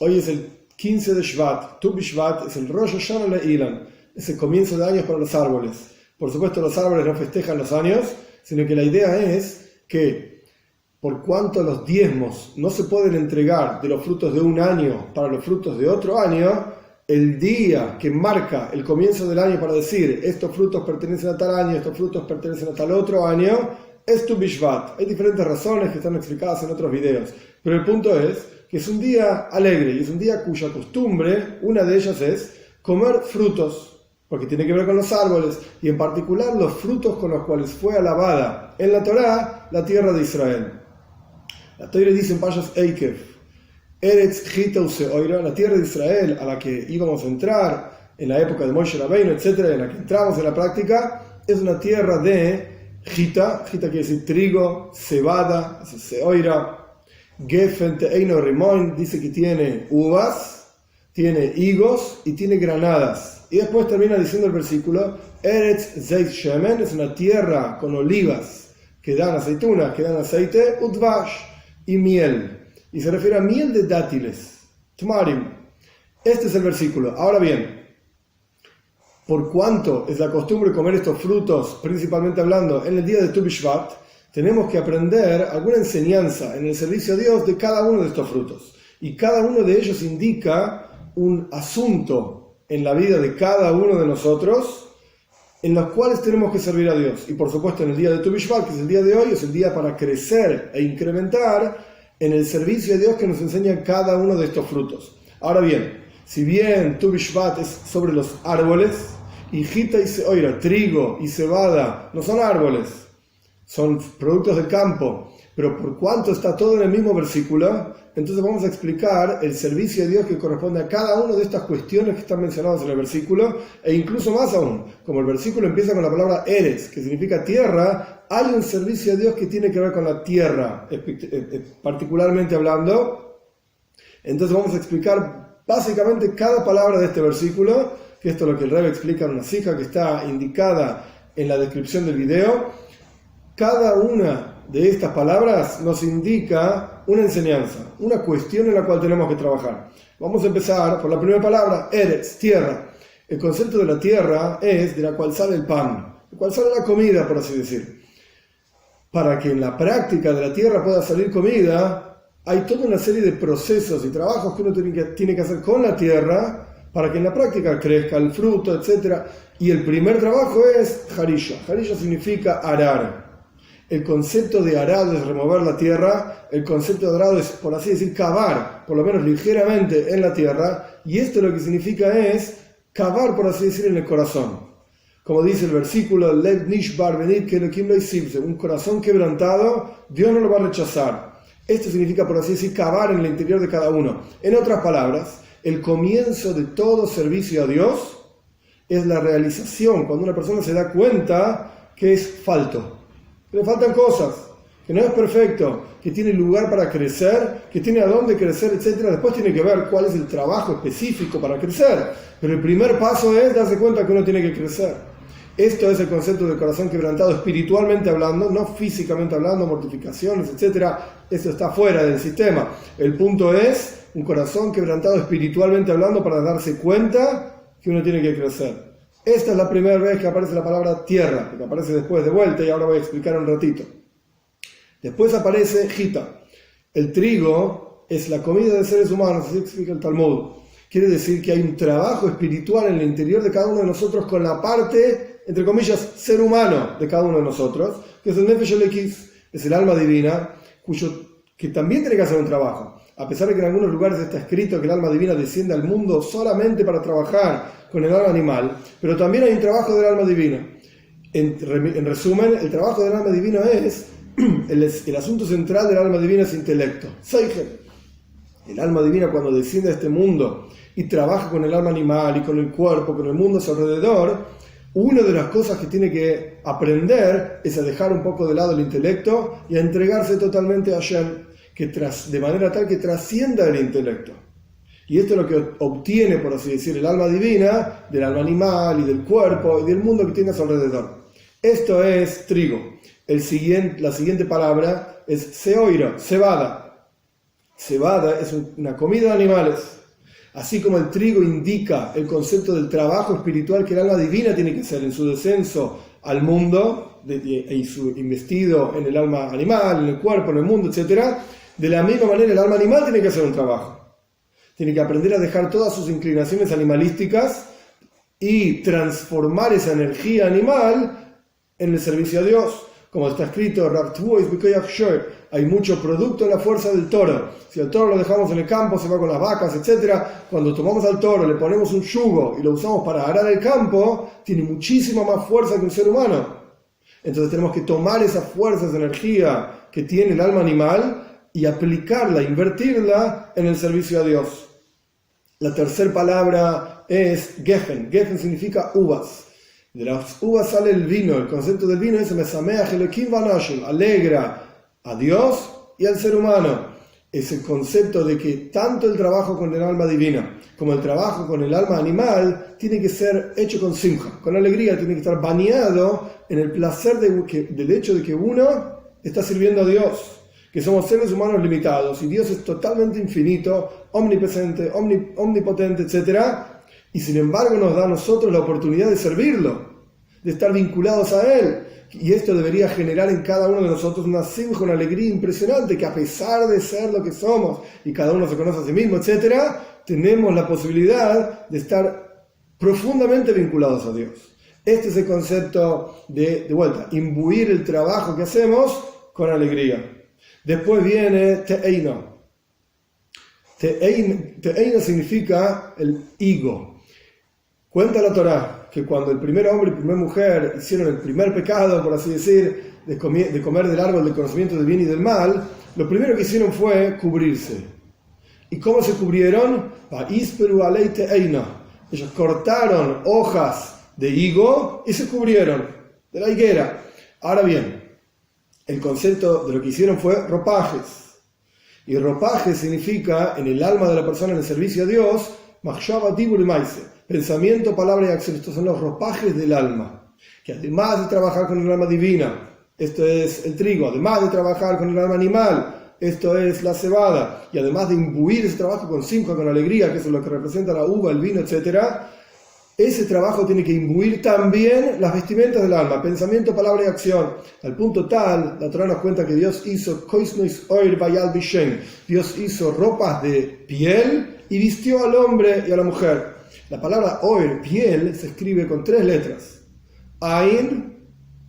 Hoy es el 15 de Shvat. Tu B'Shvat es el Rosh Hashanah Le'ilan. Es el comienzo de años para los árboles. Por supuesto, los árboles no festejan los años, sino que la idea es que por cuanto los diezmos no se pueden entregar de los frutos de un año para los frutos de otro año, el día que marca el comienzo del año para decir estos frutos pertenecen a tal año, estos frutos pertenecen a tal otro año, es Tu B'Shvat. Hay diferentes razones que están explicadas en otros videos, pero el punto es que es un día alegre y es un día cuya costumbre, una de ellas es comer frutos, porque tiene que ver con los árboles, y en particular los frutos con los cuales fue alabada en la Torá la tierra de Israel. La Torá dice en Payas Eikev, Eretz Chita Useoira, la tierra de Israel a la que íbamos a entrar en la época de Moshe Rabbeinu, etc., en la que entramos en la práctica, es una tierra de Chita. Chita quiere decir trigo, cebada, Seoira. Gefen Te'eino Rimoin dice que tiene uvas, tiene higos y tiene granadas. Y después termina diciendo el versículo, Eretz Zeit Shemen, es una tierra con olivas que dan aceitunas, que dan aceite, Udvash, y miel. Y se refiere a miel de dátiles, Tmarim. Este es el versículo. Ahora bien, por cuanto es la costumbre comer estos frutos, principalmente hablando en el día de Tu B'Shvat, tenemos que aprender alguna enseñanza en el servicio a Dios de cada uno de estos frutos. Y cada uno de ellos indica un asunto en la vida de cada uno de nosotros en los cuales tenemos que servir a Dios. Y por supuesto en el día de Tu B'Shvat, que es el día de hoy, es el día para crecer e incrementar en el servicio a Dios que nos enseña cada uno de estos frutos. Ahora bien, si bien Tu B'Shvat es sobre los árboles, y Jita y Seoira, trigo y cebada, no son árboles, son productos del campo, pero por cuanto está todo en el mismo versículo, entonces vamos a explicar el servicio a Dios que corresponde a cada una de estas cuestiones que están mencionadas en el versículo, e incluso más aún, como el versículo empieza con la palabra Eres, que significa tierra, hay un servicio a Dios que tiene que ver con la tierra, particularmente hablando. Entonces vamos a explicar básicamente cada palabra de este versículo, que esto es lo que el Rebbe explica en una sija que está indicada en la descripción del video. Cada una de estas palabras nos indica una enseñanza, una cuestión en la cual tenemos que trabajar. Vamos a empezar por la primera palabra, Eretz, tierra. El concepto de la tierra es de la cual sale el pan, de la cual sale la comida, por así decir. Para que en la práctica de la tierra pueda salir comida, hay toda una serie de procesos y trabajos que uno tiene que hacer con la tierra para que en la práctica crezca el fruto, etc. Y el primer trabajo es Harisha. Harisha significa arar. El concepto de arado es remover la tierra, el concepto de arado es, por así decir, cavar, por lo menos ligeramente en la tierra, y esto lo que significa es cavar, por así decir, en el corazón. Como dice el versículo, Lev nishbar benit kelokim lo isibse, un corazón quebrantado, Dios no lo va a rechazar. Esto significa, por así decir, cavar en el interior de cada uno. En otras palabras, el comienzo de todo servicio a Dios es la realización, cuando una persona se da cuenta que es falto, que le faltan cosas, que no es perfecto, que tiene lugar para crecer, que tiene a dónde crecer, etc. Después tiene que ver cuál es el trabajo específico para crecer, pero el primer paso es darse cuenta que uno tiene que crecer. Esto es el concepto del corazón quebrantado espiritualmente hablando, no físicamente hablando, mortificaciones, etc. Esto está fuera del sistema. El punto es un corazón quebrantado espiritualmente hablando para darse cuenta que uno tiene que crecer. Esta es la primera vez que aparece la palabra tierra, que aparece después de vuelta y ahora voy a explicar un ratito. Después aparece Jita. El trigo es la comida de seres humanos, así explica el Talmud. Quiere decir que hay un trabajo espiritual en el interior de cada uno de nosotros con la parte, entre comillas, ser humano de cada uno de nosotros, que es el Nefesh Elokis, es el alma divina, que también tiene que hacer un trabajo. A pesar de que en algunos lugares está escrito que el alma divina desciende al mundo solamente para trabajar con el alma animal, pero también hay un trabajo del alma divina. En resumen, el trabajo del alma divina es, el asunto central del alma divina es intelecto. Seichel. El alma divina cuando desciende a este mundo y trabaja con el alma animal y con el cuerpo, con el mundo a su alrededor, una de las cosas que tiene que aprender es a dejar un poco de lado el intelecto y a entregarse totalmente a Hashem, de manera tal que trascienda el intelecto. Y esto es lo que obtiene, por así decir, el alma divina del alma animal y del cuerpo y del mundo que tiene a su alrededor. Esto es trigo. La siguiente palabra es seoira, cebada. cebada es una comida de animales. Así como el trigo indica el concepto del trabajo espiritual que el alma divina tiene que hacer en su descenso al mundo y su investido en el alma animal, en el cuerpo, en el mundo, etc. De la misma manera el alma animal tiene que hacer un trabajo. Tiene que aprender a dejar todas sus inclinaciones animalísticas y transformar esa energía animal en el servicio a Dios. Como está escrito, hay mucho producto en la fuerza del toro. Si al toro lo dejamos en el campo, se va con las vacas, etc. Cuando tomamos al toro, le ponemos un yugo y lo usamos para arar el campo, tiene muchísima más fuerza que un ser humano. Entonces tenemos que tomar esa fuerza, esa energía que tiene el alma animal y aplicarla, invertirla en el servicio a Dios. La tercera palabra es Geffen. Geffen significa uvas. De las uvas sale el vino. El concepto del vino es alegra a Dios y al ser humano. Es el concepto de que tanto el trabajo con el alma divina como el trabajo con el alma animal tiene que ser hecho con simja, con alegría, tiene que estar bañado en el placer del hecho de que uno está sirviendo a Dios, que somos seres humanos limitados y Dios es totalmente infinito, omnipresente, omnipotente, etc. Y sin embargo nos da a nosotros la oportunidad de servirlo, de estar vinculados a Él. Y esto debería generar en cada uno de nosotros una simja, una alegría impresionante, que a pesar de ser lo que somos y cada uno se conoce a sí mismo, etc., tenemos la posibilidad de estar profundamente vinculados a Dios. Este es el concepto de vuelta, imbuir el trabajo que hacemos con alegría. Después viene te'eino. Te'eino significa el higo. Cuenta la Torá que cuando el primer hombre y primera mujer hicieron el primer pecado, por así decir, de comer del árbol del conocimiento del bien y del mal, lo primero que hicieron fue cubrirse. ¿Y cómo se cubrieron? Ellos cortaron hojas de higo y se cubrieron de la higuera. Ahora bien, el concepto de lo que hicieron fue ropajes. Y ropaje significa, en el alma de la persona en el servicio a Dios, pensamiento, palabra y acción. Estos son los ropajes del alma, que además de trabajar con el alma divina, esto es el trigo, además de trabajar con el alma animal, esto es la cebada, y además de imbuir ese trabajo con simja, con alegría, que es lo que representa la uva, el vino, etc., ese trabajo tiene que imbuir también las vestimentas del alma, pensamiento, palabra y acción, al punto tal, la Torá nos cuenta que Dios hizo Dios hizo ropas de piel y vistió al hombre y a la mujer. La palabra oir, piel, se escribe con 3 letras. Ain,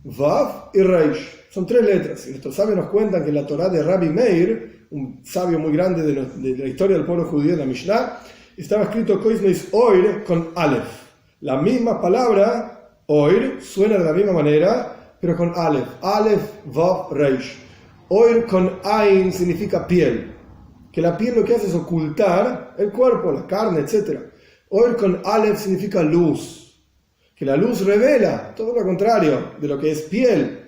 Vav y Reish. Son 3 letras. Y nuestros sabios nos cuentan que la Torá de Rabbi Meir, un sabio muy grande de la historia del pueblo judío, de la Mishnah, estaba escrito Koisnois oir con Aleph. La misma palabra, oir, suena de la misma manera, pero con Aleph. Aleph, Vav, Reish. Oir con Ain significa piel. Que la piel lo que hace es ocultar el cuerpo, la carne, etc. Oir con Aleph significa luz, que la luz revela todo lo contrario de lo que es piel.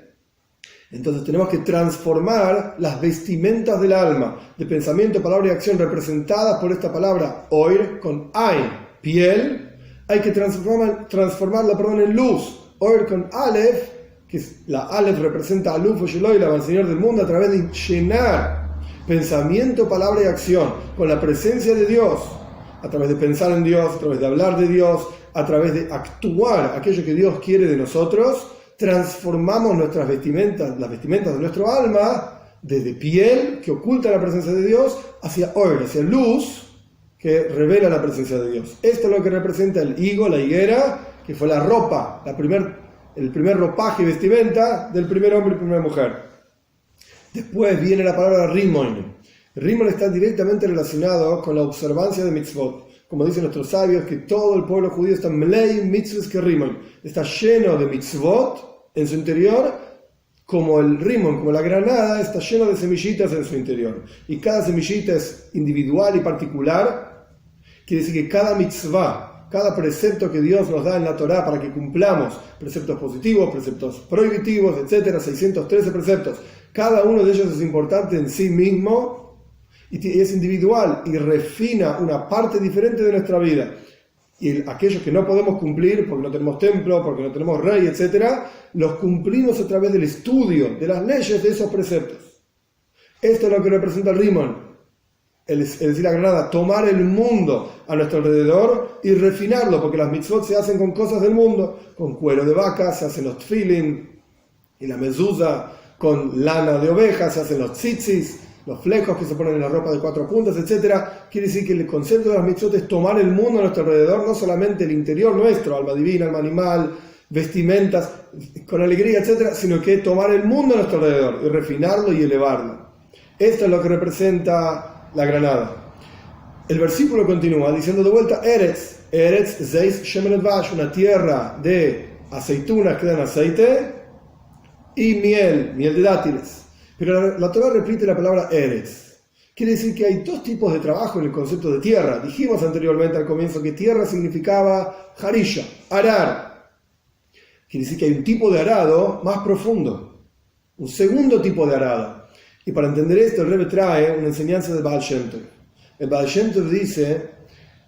Entonces tenemos que transformar las vestimentas del alma, de pensamiento, palabra y acción representadas por esta palabra Oir con Ain, piel. Hay que transformarla en luz. Oir con Aleph, que la Aleph representa a Luz o Sheloila, al Señor del mundo, a través de llenar pensamiento, palabra y acción con la presencia de Dios, a través de pensar en Dios, a través de hablar de Dios, a través de actuar aquello que Dios quiere de nosotros. Transformamos nuestras vestimentas, las vestimentas de nuestro alma, desde piel, que oculta la presencia de Dios, hacia oir, hacia luz, que revela la presencia de Dios. Esto es lo que representa el higo, la higuera, que fue la ropa, el primer ropaje y vestimenta del primer hombre y primera mujer. Después viene la palabra rimon. Rimon está directamente relacionado con la observancia de mitzvot. Como dicen nuestros sabios, que todo el pueblo judío está mlei mitzvot que rimon. Está lleno de mitzvot en su interior, como el rimon, como la granada, está lleno de semillitas en su interior. Y cada semillita es individual y particular. Quiere decir que cada mitzvah, cada precepto que Dios nos da en la Torá para que cumplamos, preceptos positivos, preceptos prohibitivos, etc., 613 preceptos, cada uno de ellos es importante en sí mismo y es individual y refina una parte diferente de nuestra vida. Y aquellos que no podemos cumplir porque no tenemos templo, porque no tenemos rey, etc., los cumplimos a través del estudio de las leyes de esos preceptos. Esto es lo que representa el rimon. es decir, la granada, tomar el mundo a nuestro alrededor y refinarlo, porque las mitzvot se hacen con cosas del mundo, con cuero de vaca, se hacen los tefilin y la mezuzá, con lana de oveja, se hacen los tzitzis, los flecos que se ponen en la ropa de 4 puntas, etc. Quiere decir que el concepto de las mitzvot es tomar el mundo a nuestro alrededor, no solamente el interior nuestro, alma divina, alma animal, vestimentas, con alegría, etc., sino que tomar el mundo a nuestro alrededor y refinarlo y elevarlo. Esto es lo que representa la granada. El versículo continúa diciendo de vuelta, Eretz zeis shemen dvash, una tierra de aceitunas que dan aceite y miel de dátiles. Pero la Torá repite la palabra Eretz. Quiere decir que hay 2 tipos de trabajo en el concepto de tierra. Dijimos anteriormente al comienzo que tierra significaba harisha, arar. Quiere decir que hay un tipo de arado más profundo, un segundo tipo de arado. Y para entender esto, el Rebbe trae una enseñanza del Baal Shem Tov. El Baal Shem Tov dice,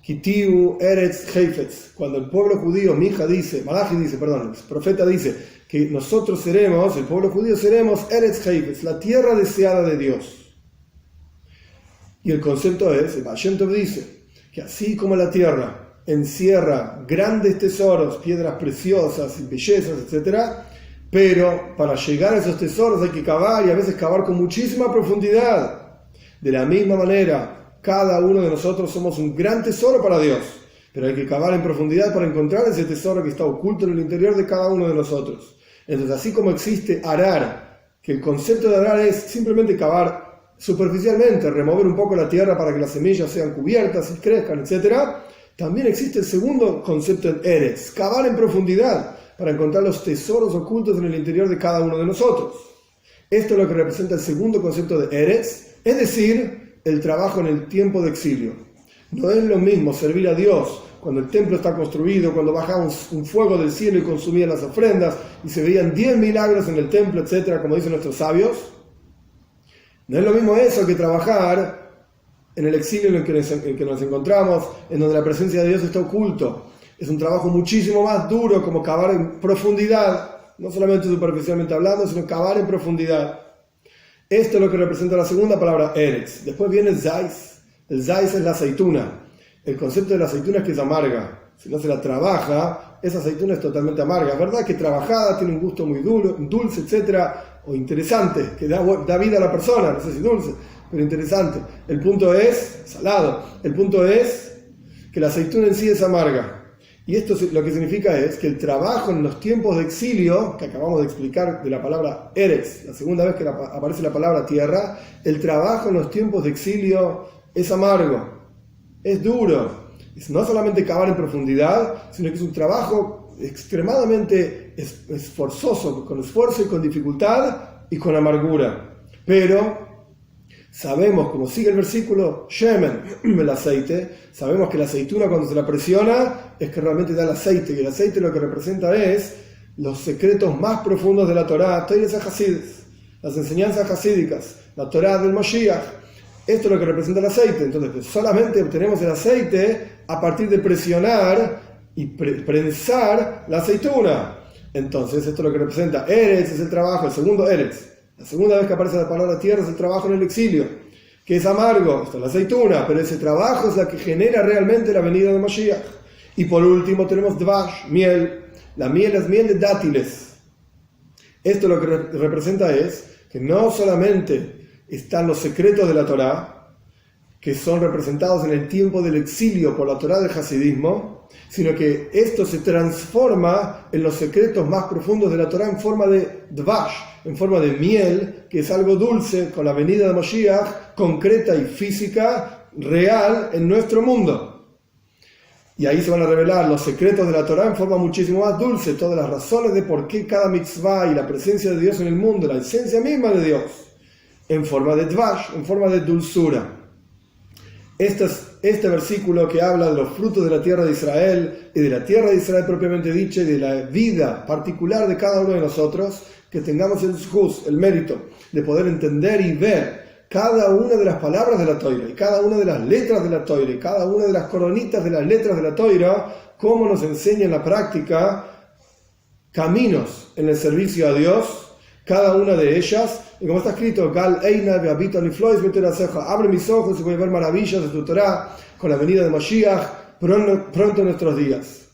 Kitiu Eretz Heifetz, cuando el pueblo judío, el profeta dice, que nosotros seremos, el pueblo judío seremos Eretz Heifetz, la tierra deseada de Dios. Y el concepto es, el Baal Shem Tov dice, que así como la tierra encierra grandes tesoros, piedras preciosas y bellezas, etc., pero para llegar a esos tesoros hay que cavar, y a veces cavar con muchísima profundidad. De la misma manera, cada uno de nosotros somos un gran tesoro para Dios, pero hay que cavar en profundidad para encontrar ese tesoro que está oculto en el interior de cada uno de nosotros. Entonces, así como existe arar, que el concepto de arar es simplemente cavar superficialmente, remover un poco la tierra para que las semillas sean cubiertas y crezcan, etc., también existe el segundo concepto en Eretz, cavar en profundidad para encontrar los tesoros ocultos en el interior de cada uno de nosotros. Esto es lo que representa el segundo concepto de Eretz, es decir, el trabajo en el tiempo de exilio. No es lo mismo servir a Dios cuando el templo está construido, cuando bajaba un fuego del cielo y consumía las ofrendas y se veían 10 milagros en el templo, etc., como dicen nuestros sabios. No es lo mismo eso que trabajar en el exilio en el que nos encontramos, en donde la presencia de Dios está oculto. Es un trabajo muchísimo más duro, como cavar en profundidad, no solamente superficialmente hablando, sino cavar en profundidad. Esto es lo que representa la segunda palabra, Eretz. Después viene el Zais. El Zais es la aceituna. El concepto de la aceituna es que es amarga. Si no se la trabaja, esa aceituna es totalmente amarga. Es verdad que trabajada tiene un gusto muy dulce, etcétera, o interesante, que da vida a la persona, no sé si dulce, pero interesante. El punto es salado. El punto es que la aceituna en sí es amarga. Y esto lo que significa es que el trabajo en los tiempos de exilio, que acabamos de explicar de la palabra Eretz, la segunda vez que aparece la palabra tierra, el trabajo en los tiempos de exilio es amargo, es duro. Es no solamente cavar en profundidad, sino que es un trabajo extremadamente esforzoso, con esfuerzo y con dificultad y con amargura. Pero sabemos, como sigue el versículo, Shemen, el aceite, sabemos que la aceituna cuando se la presiona es que realmente da el aceite, y el aceite lo que representa es los secretos más profundos de la Torá, las enseñanzas hasídicas, la Torá del Moshiach. Esto es lo que representa el aceite. Entonces, pues, solamente obtenemos el aceite a partir de presionar y prensar la aceituna. Entonces, esto es lo que representa Eretz, es el trabajo, el segundo Eretz. La segunda vez que aparece la palabra tierra es el trabajo en el exilio, que es amargo, esto es la aceituna, pero ese trabajo es la que genera realmente la venida de Mashiach. Y por último tenemos Dvash, miel. La miel es miel de dátiles. Esto lo que representa es que no solamente están los secretos de la Torá, que son representados en el tiempo del exilio por la Torá del Hasidismo, sino que esto se transforma en los secretos más profundos de la Torá en forma de Dvash, en forma de miel, que es algo dulce con la venida de Mashiach, concreta y física, real en nuestro mundo. Y ahí se van a revelar los secretos de la Torá en forma muchísimo más dulce, todas las razones de por qué cada mitzvah y la presencia de Dios en el mundo, la esencia misma de Dios, en forma de Dvash, en forma de dulzura. Este versículo que habla de los frutos de la tierra de Israel y de la tierra de Israel propiamente dicha y de la vida particular de cada uno de nosotros, que tengamos el mérito de poder entender y ver cada una de las palabras de la Toira y cada una de las letras de la Toira y cada una de las coronitas de las letras de la Toira, cómo nos enseña en la práctica caminos en el servicio a Dios cada una de ellas, y como está escrito, Gal Eina Beabito Niflois Beteraseja, abre mis ojos y voy a ver maravillas de tu Torah con la venida de Mashiach pronto en nuestros días.